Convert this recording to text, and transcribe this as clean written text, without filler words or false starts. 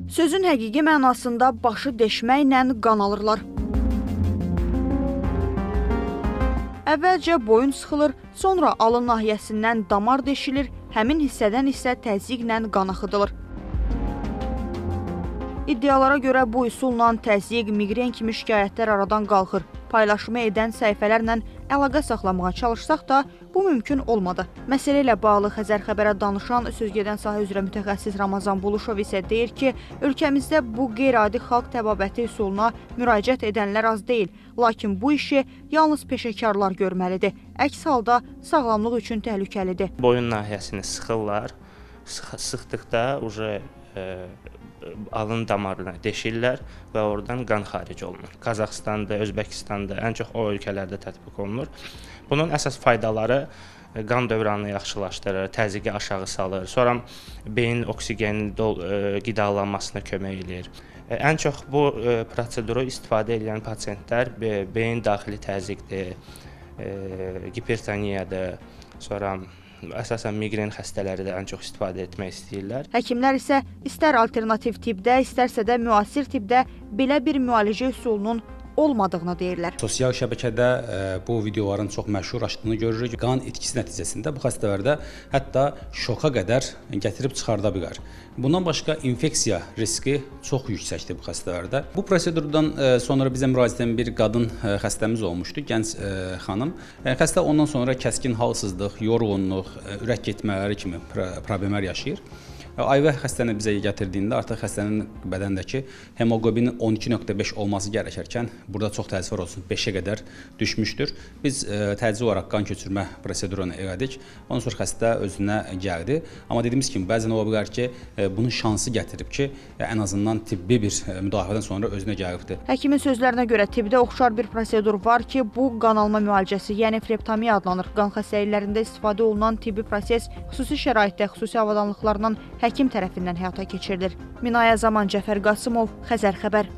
Sözün həqiqi mənasında başı deşməklə qan alırlar. Əvvəlcə boyun sıxılır, sonra alın nahiyəsindən damar deşilir, həmin hissədən isə təzyiqlə qan axıdılır. İddialara görə bu üsulla təzyiq, migren kimi şikayətlər aradan qalxır. Paylaşımı edən səhifələrlə əlaqə saxlamağa çalışsaq da bu mümkün olmadı. Məsələ ilə bağlı Xəzər xəbərə danışan sözgedən sahə üzrə mütəxəssis Ramazan Buluşov isə deyir ki, ölkəmizdə bu qeyri-adi xalq təbabəti üsuluna müraciət edənlər az deyil. Lakin bu işi yalnız peşəkarlar görməlidir. Əks halda sağlamlıq üçün təhlükəlidir. Boyun nahiyəsini sıxırlar. Sıxdıqda alın damarına deşirlər və oradan qan xaric olunur. Qazaxıstanda, Özbəkistanda, ən çox o ölkələrdə tətbiq olunur. Bunun əsas faydaları qan dövranını yaxşılaşdırır, təzyiqi aşağı salır, sonra beyin oksigenin qidalanmasına kömək edir. Ən çox bu proseduru istifadə edən pasientlər beyin daxili təzyiqdir, hipertoniyadır, sonra əsasən migren xəstələri də ən çox istifadə etmək istəyirlər. Həkimlər isə istər alternativ tibbdə, istərsə də müasir tibbdə belə bir müalicə üsulunun olmadığını deyirlər. Sosial şəbəkədə bu videoların çox məşhurlaşdığını görürük. Qan itkisi nəticəsində bu xəstələrdə hətta şoka qədər gətirib çıxarda bilər. Bundan başqa infeksiya riski çox yüksəkdir bu xəstələrdə. Bu prosedurdan sonra bizə müraciət edən bir qadın xəstəmiz olmuşdu, gənc xanım. Xəstə ondan sonra kəskin halsızlıq, yorğunluq, ürək getmələri kimi problemlər yaşayır. IVF xəstəni bizə gətirdiyində artıq xəstənin bədəndəki hemoqlobinin 12.5 olması gərəkərkən burada çox təəssüflər olsun 5-ə qədər düşmüşdür. Biz təcili olaraq qan köçürmə prosedurunu elədik. Ondan sonra xəstə özünə gəldi. Amma dediyimiz kimi bəzən ola bilər ki, bunun şansı gətirib ki, ən azından tibbi bir müdaxilədən sonra özünə gəlibdir. Həkimin sözlərinə görə tibbdə oxşar bir prosedur var ki, bu qanalma müalicəsi, yəni flebtomiya adlanır. Qan xəstəliklərində istifadə olunan tibbi proses xüsusi şəraitdə, xüsusi avadanlıqlarla həkim tərəfindən həyata keçirilir. Minaya Zaman, Cəfər Qasımov, Xəzər xəbər.